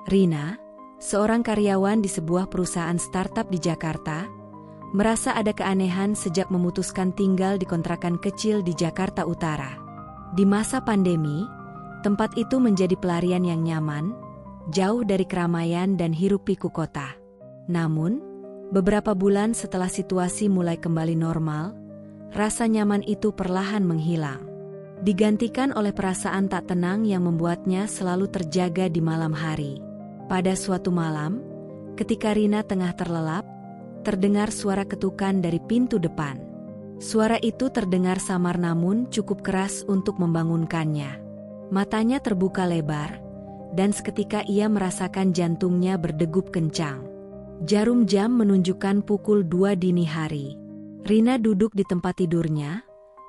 Rina, seorang karyawan di sebuah perusahaan startup di Jakarta, merasa ada keanehan sejak memutuskan tinggal di kontrakan kecil di Jakarta Utara. Di masa pandemi, tempat itu menjadi pelarian yang nyaman, jauh dari keramaian dan hiruk-pikuk kota. Namun, beberapa bulan setelah situasi mulai kembali normal, rasa nyaman itu perlahan menghilang. Digantikan oleh perasaan tak tenang yang membuatnya selalu terjaga di malam hari. Pada suatu malam, ketika Rina tengah terlelap, terdengar suara ketukan dari pintu depan. Suara itu terdengar samar namun cukup keras untuk membangunkannya. Matanya terbuka lebar, dan seketika ia merasakan jantungnya berdegup kencang. Jarum jam menunjukkan pukul 2 dini hari. Rina duduk di tempat tidurnya,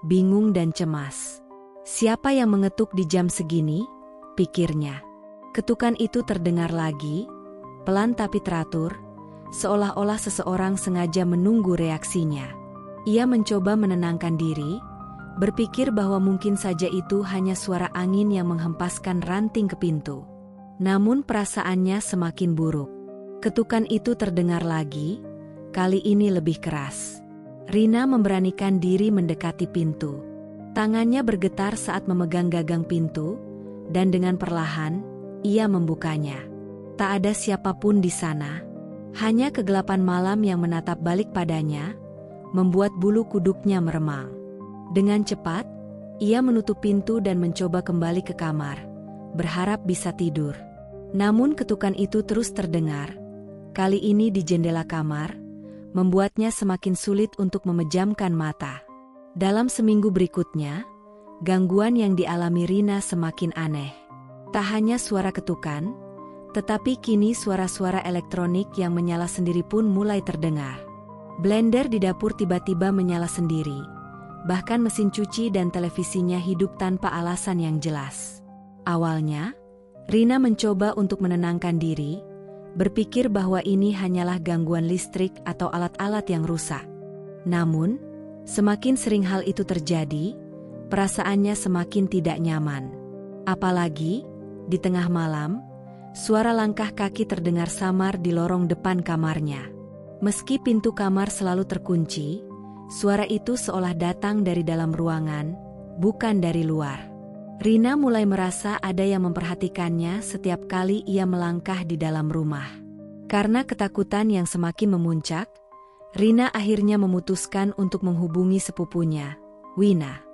bingung dan cemas. Siapa yang mengetuk di jam segini? Pikirnya. Ketukan itu terdengar lagi, pelan tapi teratur, seolah-olah seseorang sengaja menunggu reaksinya. Ia mencoba menenangkan diri, berpikir bahwa mungkin saja itu hanya suara angin yang menghempaskan ranting ke pintu. Namun perasaannya semakin buruk. Ketukan itu terdengar lagi, kali ini lebih keras. Rina memberanikan diri mendekati pintu. Tangannya bergetar saat memegang gagang pintu, dan dengan perlahan, ia membukanya. Tak ada siapapun di sana. Hanya kegelapan malam yang menatap balik padanya, membuat bulu kuduknya meremang. Dengan cepat, ia menutup pintu dan mencoba kembali ke kamar, berharap bisa tidur. Namun ketukan itu terus terdengar, kali ini di jendela kamar, membuatnya semakin sulit untuk memejamkan mata. Dalam seminggu berikutnya, gangguan yang dialami Rina semakin aneh. Tak hanya suara ketukan, tetapi kini suara-suara elektronik yang menyala sendiri pun mulai terdengar. Blender di dapur tiba-tiba menyala sendiri. Bahkan mesin cuci dan televisinya hidup tanpa alasan yang jelas. Awalnya, Rina mencoba untuk menenangkan diri, berpikir bahwa ini hanyalah gangguan listrik atau alat-alat yang rusak. Namun, semakin sering hal itu terjadi, perasaannya semakin tidak nyaman. Apalagi, di tengah malam, suara langkah kaki terdengar samar di lorong depan kamarnya. Meski pintu kamar selalu terkunci, suara itu seolah datang dari dalam ruangan, bukan dari luar. Rina mulai merasa ada yang memperhatikannya setiap kali ia melangkah di dalam rumah. Karena ketakutan yang semakin memuncak, Rina akhirnya memutuskan untuk menghubungi sepupunya, Wina.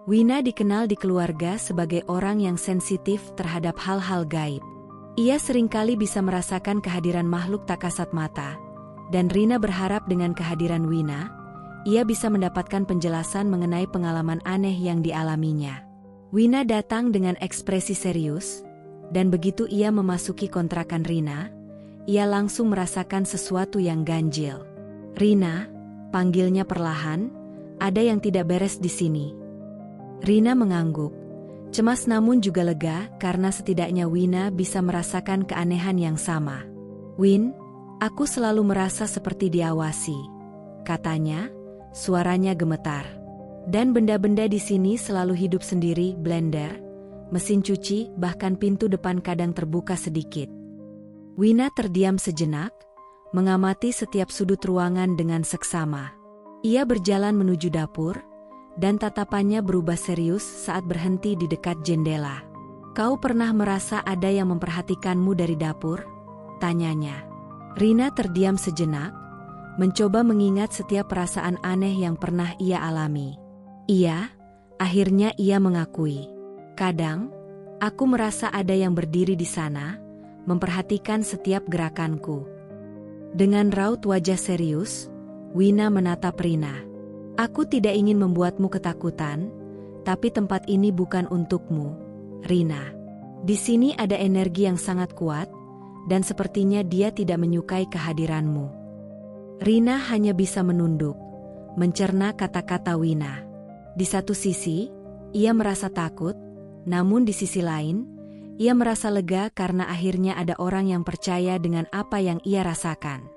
Wina dikenal di keluarga sebagai orang yang sensitif terhadap hal-hal gaib. Ia seringkali bisa merasakan kehadiran makhluk tak kasat mata, dan Rina berharap dengan kehadiran Wina, ia bisa mendapatkan penjelasan mengenai pengalaman aneh yang dialaminya. Wina datang dengan ekspresi serius, dan begitu ia memasuki kontrakan Rina, ia langsung merasakan sesuatu yang ganjil. Rina, panggilnya perlahan, ada yang tidak beres di sini. Rina mengangguk, cemas namun juga lega karena setidaknya Wina bisa merasakan keanehan yang sama. Win, aku selalu merasa seperti diawasi, katanya, suaranya gemetar. Dan benda-benda di sini selalu hidup sendiri, blender, mesin cuci, bahkan pintu depan kadang terbuka sedikit. Wina terdiam sejenak, mengamati setiap sudut ruangan dengan seksama. Ia berjalan menuju dapur, dan tatapannya berubah serius saat berhenti di dekat jendela. Kau pernah merasa ada yang memperhatikanmu dari dapur? Tanyanya. Rina terdiam sejenak, mencoba mengingat setiap perasaan aneh yang pernah ia alami. Iya, akhirnya ia mengakui. Kadang, aku merasa ada yang berdiri di sana, memperhatikan setiap gerakanku. Dengan raut wajah serius, Wina menatap Rina. Aku tidak ingin membuatmu ketakutan, tapi tempat ini bukan untukmu, Rina. Di sini ada energi yang sangat kuat, dan sepertinya dia tidak menyukai kehadiranmu. Rina hanya bisa menunduk, mencerna kata-kata Wina. Di satu sisi, ia merasa takut, namun di sisi lain, ia merasa lega karena akhirnya ada orang yang percaya dengan apa yang ia rasakan.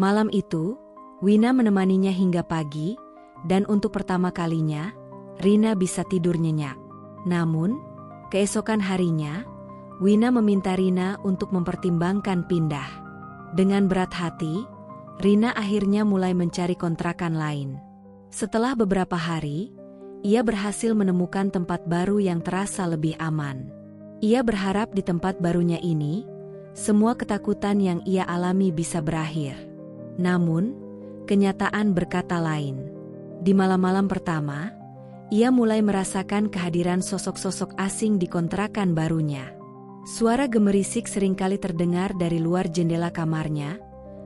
Malam itu, Wina menemaninya hingga pagi, dan untuk pertama kalinya, Rina bisa tidur nyenyak. Namun, keesokan harinya, Wina meminta Rina untuk mempertimbangkan pindah. Dengan berat hati, Rina akhirnya mulai mencari kontrakan lain. Setelah beberapa hari, ia berhasil menemukan tempat baru yang terasa lebih aman. Ia berharap di tempat barunya ini, semua ketakutan yang ia alami bisa berakhir. Namun, kenyataan berkata lain. Di malam-malam pertama, ia mulai merasakan kehadiran sosok-sosok asing di kontrakan barunya. Suara gemerisik seringkali terdengar dari luar jendela kamarnya,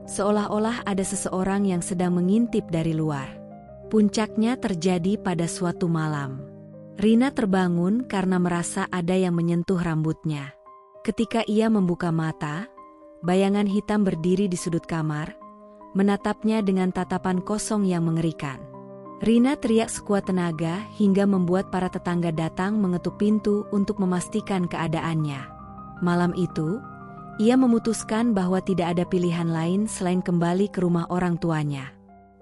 seolah-olah ada seseorang yang sedang mengintip dari luar. Puncaknya terjadi pada suatu malam. Rina terbangun karena merasa ada yang menyentuh rambutnya. Ketika ia membuka mata, bayangan hitam berdiri di sudut kamar, menatapnya dengan tatapan kosong yang mengerikan. Rina teriak sekuat tenaga hingga membuat para tetangga datang mengetuk pintu untuk memastikan keadaannya. Malam itu, ia memutuskan bahwa tidak ada pilihan lain selain kembali ke rumah orang tuanya.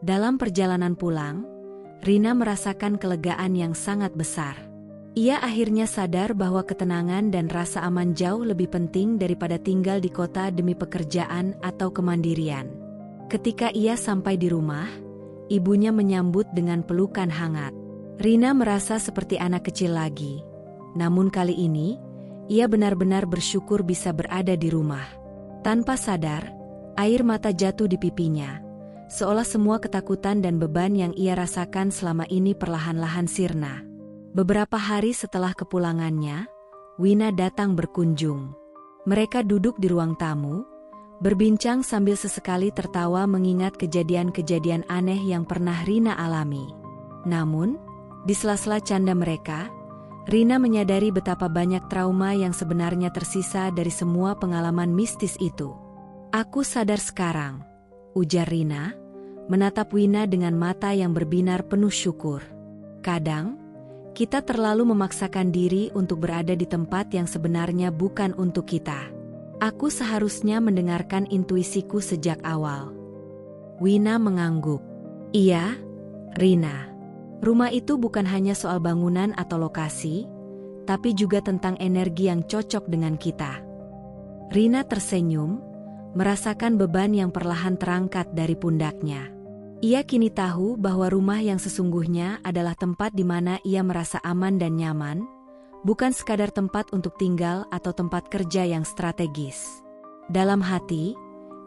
Dalam perjalanan pulang, Rina merasakan kelegaan yang sangat besar. Ia akhirnya sadar bahwa ketenangan dan rasa aman jauh lebih penting daripada tinggal di kota demi pekerjaan atau kemandirian. Ketika ia sampai di rumah, ibunya menyambut dengan pelukan hangat. Rina merasa seperti anak kecil lagi. Namun kali ini, ia benar-benar bersyukur bisa berada di rumah. Tanpa sadar, air mata jatuh di pipinya, seolah semua ketakutan dan beban yang ia rasakan selama ini perlahan-lahan sirna. Beberapa hari setelah kepulangannya, Wina datang berkunjung. Mereka duduk di ruang tamu, berbincang sambil sesekali tertawa mengingat kejadian-kejadian aneh yang pernah Rina alami. Namun, di sela-sela canda mereka, Rina menyadari betapa banyak trauma yang sebenarnya tersisa dari semua pengalaman mistis itu. "Aku sadar sekarang," ujar Rina, menatap Wina dengan mata yang berbinar penuh syukur. "Kadang, kita terlalu memaksakan diri untuk berada di tempat yang sebenarnya bukan untuk kita. Aku seharusnya mendengarkan intuisiku sejak awal." Wina mengangguk. "Iya, Rina. Rumah itu bukan hanya soal bangunan atau lokasi, tapi juga tentang energi yang cocok dengan kita." Rina tersenyum, merasakan beban yang perlahan terangkat dari pundaknya. Ia kini tahu bahwa rumah yang sesungguhnya adalah tempat di mana ia merasa aman dan nyaman, bukan sekadar tempat untuk tinggal atau tempat kerja yang strategis. Dalam hati,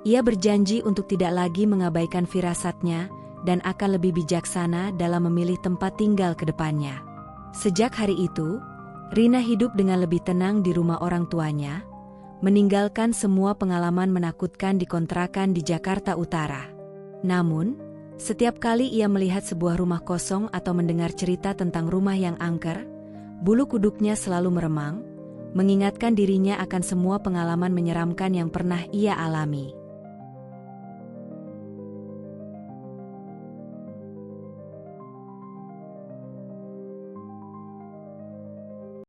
ia berjanji untuk tidak lagi mengabaikan firasatnya dan akan lebih bijaksana dalam memilih tempat tinggal ke depannya. Sejak hari itu, Rina hidup dengan lebih tenang di rumah orang tuanya, meninggalkan semua pengalaman menakutkan di kontrakan di Jakarta Utara. Namun, setiap kali ia melihat sebuah rumah kosong atau mendengar cerita tentang rumah yang angker, bulu kuduknya selalu meremang, mengingatkan dirinya akan semua pengalaman menyeramkan yang pernah ia alami.